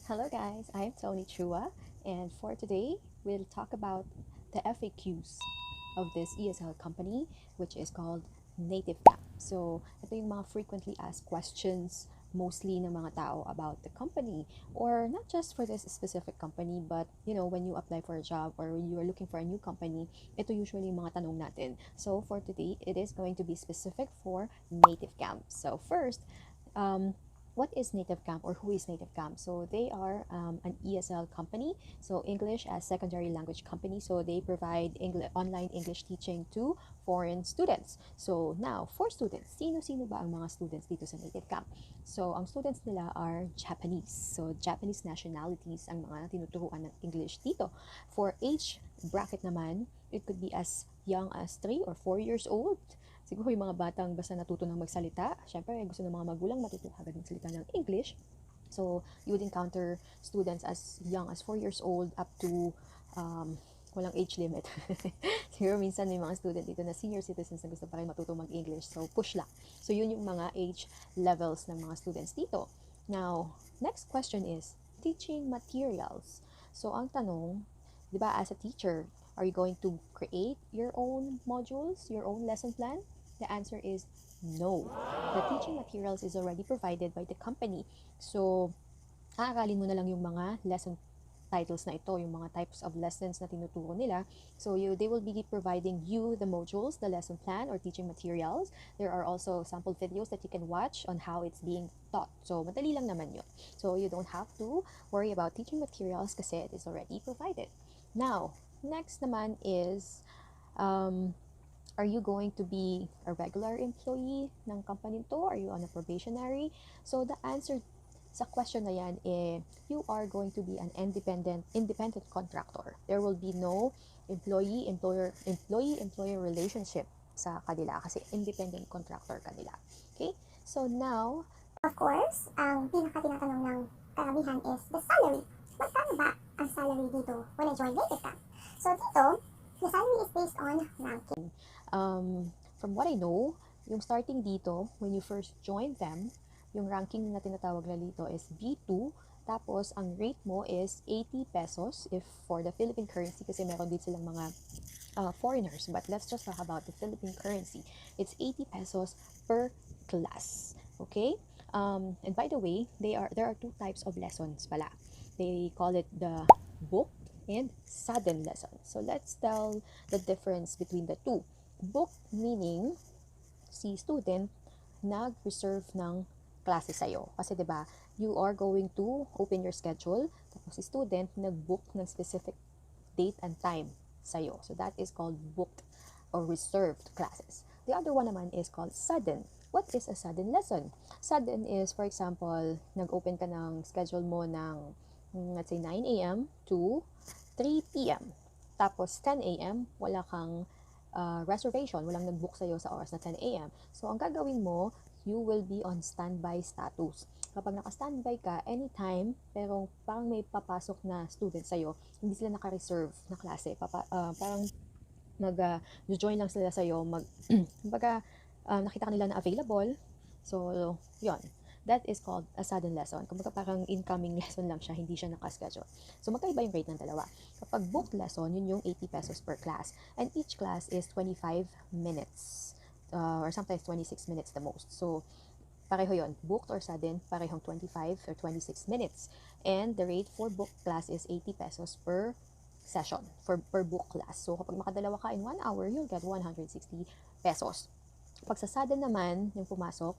Hello guys, I'm tonirosechua, and for today we'll talk about the FAQs of this ESL company, which is called Native Camp. So, ito yung mga frequently asked questions mostly ng mga tao about the company, or not just for this specific company, but when you apply for a job or when you are looking for a new company, ito usually yung mga tanong natin. So for today, it is going to be specific for Native Camp. So first, what is Native Camp, or who is Native Camp? So they are an ESL company, so English as secondary language company. So they provide online English teaching to foreign students. So now, for students, sino-sino ba ang mga students dito sa Native Camp? So ang students nila are Japanese. So Japanese nationalities ang mga tinuturuan ng English dito. For age bracket naman, it could be as young as 3 or 4 years old. Siguro yung mga batang basta natuto ng magsalita, syempre gusto ng mga magulang matuto agad magsalita ng English. So you would encounter students as young as 4 years old up to walang age limit. Siguro minsan may mga student dito na senior citizens na gusto pa rin matuto mag-English. So push lang. So yun yung mga age levels ng mga students dito. Now, next question is teaching materials. So ang tanong, di ba, as a teacher, are you going to create your own modules, your own lesson plan? The answer is no. The teaching materials is already provided by the company. So, aaralin mo na lang yung mga lesson titles na ito, yung mga types of lessons na tinuturo nila. So they will be providing you the modules, the lesson plan, or teaching materials. There are also sample videos that you can watch on how it's being taught. So madali lang naman yun. So you don't have to worry about teaching materials kasi it is already provided. Now, next naman is, are you going to be a regular employee ng company to? Are you on a probationary? So the answer sa question na yan, you are going to be an independent contractor. There will be no employee-employer relationship sa kanila kasi independent contractor kanila. Okay? So now, of course, ang pinaka-tinatanong ng karamihan is the salary. Magkano ba ang salary dito when I join Native Camp? So dito, the salary is based on ranking. From what I know, yung starting dito, when you first join them, yung ranking na tinatawag na dito is B2, tapos ang rate mo is 80 pesos if for the Philippine currency, kasi meron din silang mga foreigners, but let's just talk about the Philippine currency. It's 80 pesos per class. Okay? And by the way, there are two types of lessons pala. They call it the booked and sudden lesson. So let's tell the difference between the two. Booked meaning si student nag-reserve ng klase sa'yo. Kasi 'di ba, you are going to open your schedule, tapos si student nag-book ng specific date and time sa'yo. So that is called booked or reserved classes. The other one naman is called sudden. What is a sudden lesson? Sudden is, for example, nag-open ka ng schedule mo ng, let's say, 9 a.m. to 3 p.m. Tapos 10 a.m. wala kang reservation, walang nag-book sa'yo sa oras na 10 a.m. So, ang gagawin mo, you will be on standby status. Kapag naka-standby ka, anytime, pero parang may papasok na student sa'yo, hindi sila naka-reserve na klase. Parang mag-join lang sila sa'yo, kumbaga, nakita kanila na available. So, yon. That is called a sudden lesson. Kumbaga parang incoming lesson lang siya, hindi siya naka-schedule. So magkaiba yung rate ng dalawa. Kapag booked lesson, yun yung 80 pesos per class. And each class is 25 minutes. Or sometimes 26 minutes the most. So pareho yon, booked or sudden, parehong 25 or 26 minutes. And the rate for booked class is 80 pesos per session, per book class. So kapag makadalawa ka in 1 hour, you'll get 160 pesos. Pag sa sudden naman, yung pumasok,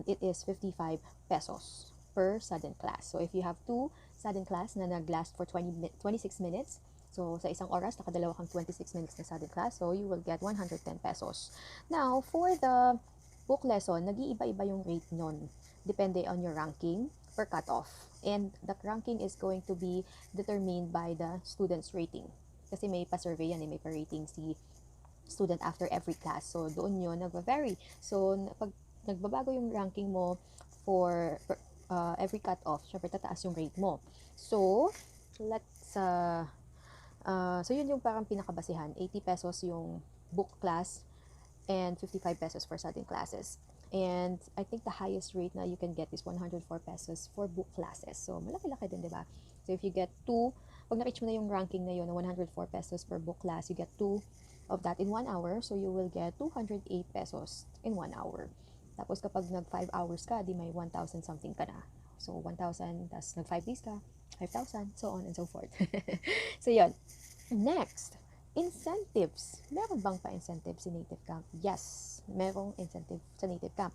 it is 55 pesos per sudden class. So if you have two sudden class na nag-last for 26 minutes, so sa isang oras, nakadalawa kang 26 minutes na sudden class, so you will get 110 pesos. Now, for the book lesson, nag-iiba-iba yung rate nun. Depende on your ranking per cutoff. And that ranking is going to be determined by the student's rating. Kasi may pa-survey yan, may pa-rating si student after every class. So, doon yun, nagva-vary. So, pag nagbabago yung ranking mo for every cut-off, syempre tataas yung rate mo. So, so yun yung parang pinakabasihan. 80 pesos yung book class and 55 pesos for sudden classes. And I think the highest rate na you can get is 104 pesos for book classes. So, malaki-laki din, di ba? So, if you get two, pag na-reach mo na yung ranking na yun na 104 pesos per book class, you get two of that in 1 hour. So, you will get 208 pesos in 1 hour. Tapos, kapag nag 5 hours ka, di may 1,000 something ka na. So, 1,000, tas nag 5 days ka, 5,000, so on and so forth. So, yun. Next, incentives. Meron bang pa-incentive si Native Camp? Yes, merong incentive sa Native Camp.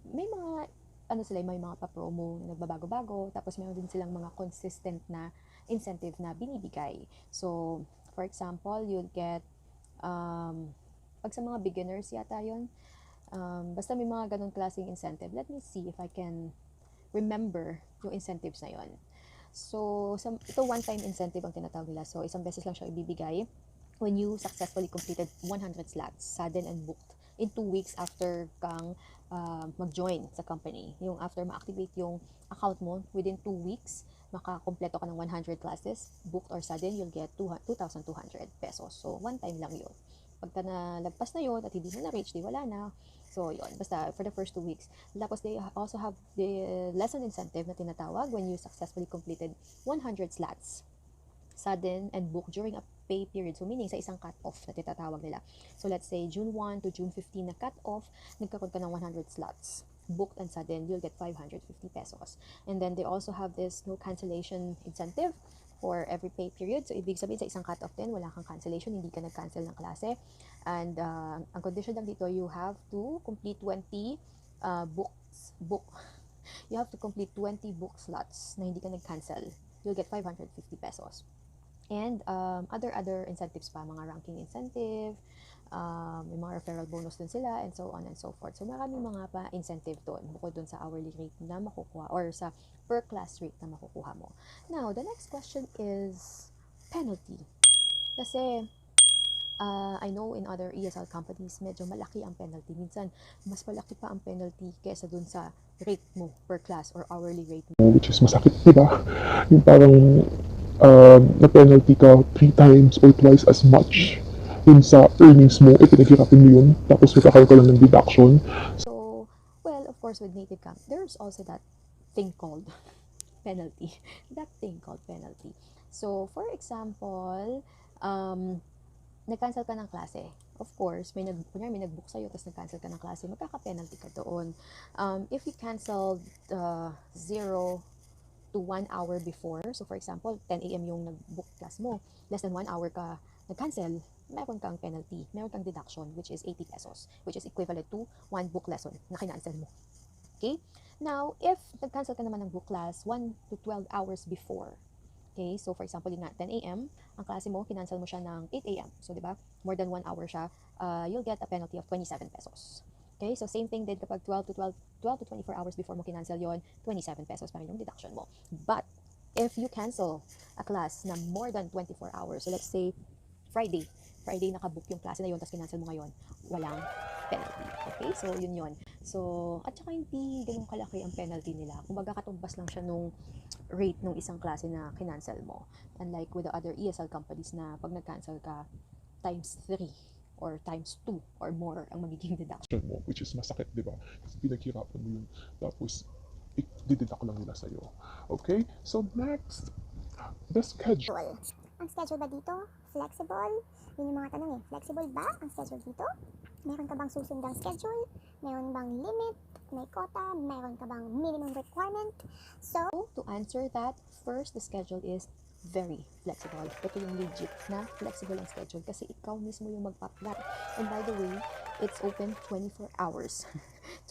May mga, ano sila, may mga pa-promo na nagbabago-bago, tapos meron din silang mga consistent na incentive na binibigay. So, for example, you'll get, pag sa mga beginners yata yun, basta may mga ganong klaseng incentive. Let me see if I can remember yung incentives na yon. So, ito one-time incentive ang tinatawag nila. So, isang beses lang siya ibibigay when you successfully completed 100 slots, sudden and booked, in 2 weeks after kang mag-join sa company. Yung after ma-activate yung account mo, within 2 weeks, makakompleto ka ng 100 classes, booked or sudden, you'll get 2,200 pesos. So, one time lang yun. Pagka nalagpas na yun at hindi mo na-reach, di wala na. So, yun. Basta for the first 2 weeks. Tapos, they also have the lesson incentive na tinatawag when you successfully completed 100 slots, sudden and booked during a pay period. So, meaning sa isang cut-off na tinatawag nila. So, let's say June 1 to June 15 na cut-off, nagkaroon ka ng 100 slots. Booked and sudden, you'll get 550 pesos. And then, they also have this no cancellation incentive for every pay period. So, ibig sabihin sa isang cut-off din, wala kang cancellation, hindi ka nag-cancel ng klase. And ang condition lang dito, you have to complete 20 you have to complete 20 book slots na hindi ka nag-cancel. You'll get 550 pesos. And other incentives pa, mga ranking incentive, may mga referral bonus dun sila, and so on and so forth. So, maraming mga pa-incentive doon, bukod dun sa hourly rate na makukuha, or sa per class rate na makukuha mo. Now, the next question is penalty. Kasi, I know in other ESL companies, medyo malaki ang penalty. Minsan, mas malaki pa ang penalty kesa dun sa rate mo per class or hourly rate mo. Which is masakit, di ba? Yung parang na-penalty ka 3 times or twice as much yun sa earnings mo, pinaghirapan mo yun, tapos magkakaroon ka lang ng deduction. So, well, of course, with Native Camp, there's also that thing called penalty. That thing called penalty. So, for example, nag-cancel ka ng klase. Of course, kunyari may nag-book sa'yo, tapos nag-cancel ka ng klase, magkaka-penalty ka doon. If you canceled 0 to 1 hour before, so for example, 10 a.m. yung nag-book class mo, less than 1 hour ka nag-cancel, meron kang penalty, meron kang deduction, which is 80 pesos, which is equivalent to 1 book lesson na kinancel mo. Okay? Now, if nag-cancel ka naman ng book class 1 to 12 hours before, okay, so for example, yun nga, 10 a.m., ang klase mo, kinancel mo siya ng 8 a.m. So, di ba, more than 1 hour siya, you'll get a penalty of 27 pesos. Okay, so same thing din kapag 12 to 24 hours before mo kinancel yon, 27 pesos pa rin yung deduction mo. But, if you cancel a class na more than 24 hours, so let's say, Friday nakabook yung klase na yun, tapos kinancel mo ngayon, walang penalty. Okay, so yun yun. So, at saka hindi ganun kalaki ang penalty nila. Kumbaga katumbas lang siya nung rate ng isang klase na kinancel mo. Unlike with the other ESL companies na pag nag-cancel ka, times 3 or times 2 or more ang magiging deduction Mo, which is masakit, di ba? Kasi pinaghirapan mo yun, tapos i-deduct lang nila sa'yo. Okay? So, next, the schedule. Ang schedule ba dito? Flexible? Yun yung mga tanong eh. Flexible ba ang schedule dito? Meron ka bang susundang schedule? Meron bang limit? May quota? Meron ka bang minimum requirement? So, to answer that, first, the schedule is very flexible. Ito yung legit na flexible ang schedule kasi ikaw mismo yung magpa-plan. And by the way, it's open 24 hours.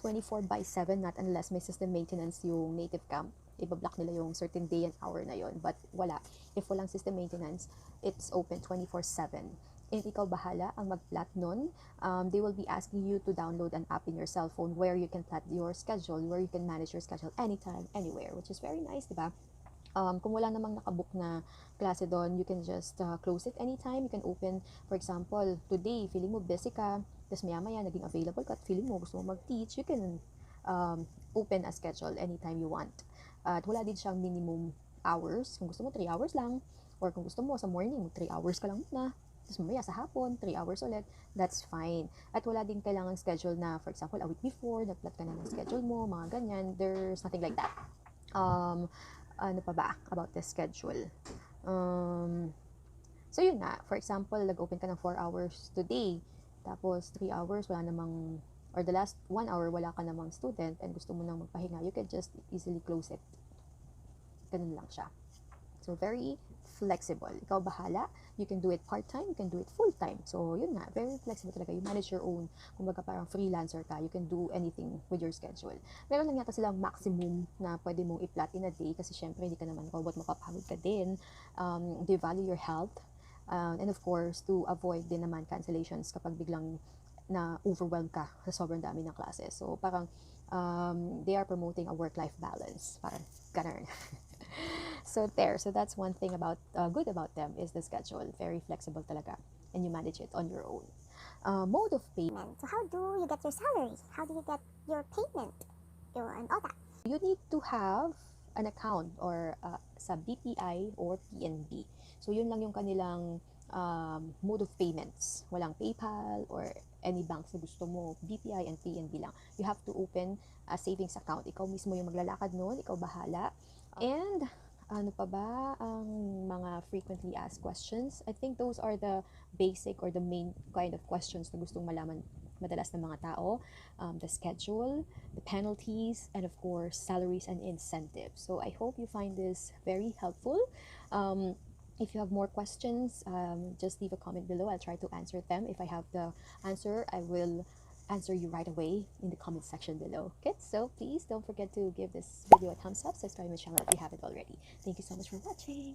24/7, not unless may system maintenance yung Native Camp. Ibablock nila yung certain day and hour na yon. But wala. If walang system maintenance, it's open 24/7. And ikaw bahala ang mag-plot nun. They will be asking you to download an app in your cell phone where you can plot your schedule, where you can manage your schedule anytime, anywhere, which is very nice, di ba? Kung wala namang nakabook na klase doon, you can just close it anytime. You can open, for example, today, feeling mo busy ka, tapos maya-maya naging available ka at feeling mo gusto mo mag-teach, you can open a schedule anytime you want. At wala din siyang minimum hours. Kung gusto mo, 3 hours lang. Or kung gusto mo, sa morning, 3 hours ka lang na. Tapos mamaya sa hapon, 3 hours ulit, that's fine. At wala din kailangan schedule na, for example, a week before, nag-plot ka na ng schedule mo, mga ganyan. There's nothing like that. Ano pa ba about the schedule? So yun nga, for example, nag-open ka ng 4 hours today, tapos 3 hours, wala namang, or the last 1 hour, wala ka namang student, and gusto mo nang magpahinga, you can just easily close it. Ganun lang siya. So, very flexible. Ikaw bahala. You can do it part-time, you can do it full-time. So, yun nga, very flexible talaga. You manage your own, kumbaga parang freelancer ka, you can do anything with your schedule. Meron lang yata silang maximum na pwede mong i-plot in a day kasi syempre hindi ka naman robot, mapapagod ka din. They value your health. And of course, to avoid din naman cancellations kapag biglang na overwhelm ka sa sobrang dami ng classes. So, parang they are promoting a work-life balance. Parang ganun. So that's one thing about good about them is the schedule. Very flexible talaga, and you manage it on your own. Mode of payment. So how do you get your salary? How do you get your payment? And all that. You need to have an account or sa BPI or PNB. So yun lang yung kanilang mode of payments. Walang PayPal or any banks na gusto mo. BPI and PNB lang. You have to open a savings account. Ikaw mismo yung maglalakad nun. Ikaw bahala. And ano pa ba ang mga frequently asked questions? I think those are the basic or the main kind of questions na gustong malaman madalas ng mga tao. The schedule, the penalties, and of course, salaries and incentives. So I hope you find this very helpful. If you have more questions, just leave a comment below. I'll try to answer them. If I have the answer, I will answer you right away in the comment section below. Okay, so please don't forget to give this video a thumbs up, subscribe to my channel if you haven't already. Thank you so much for watching.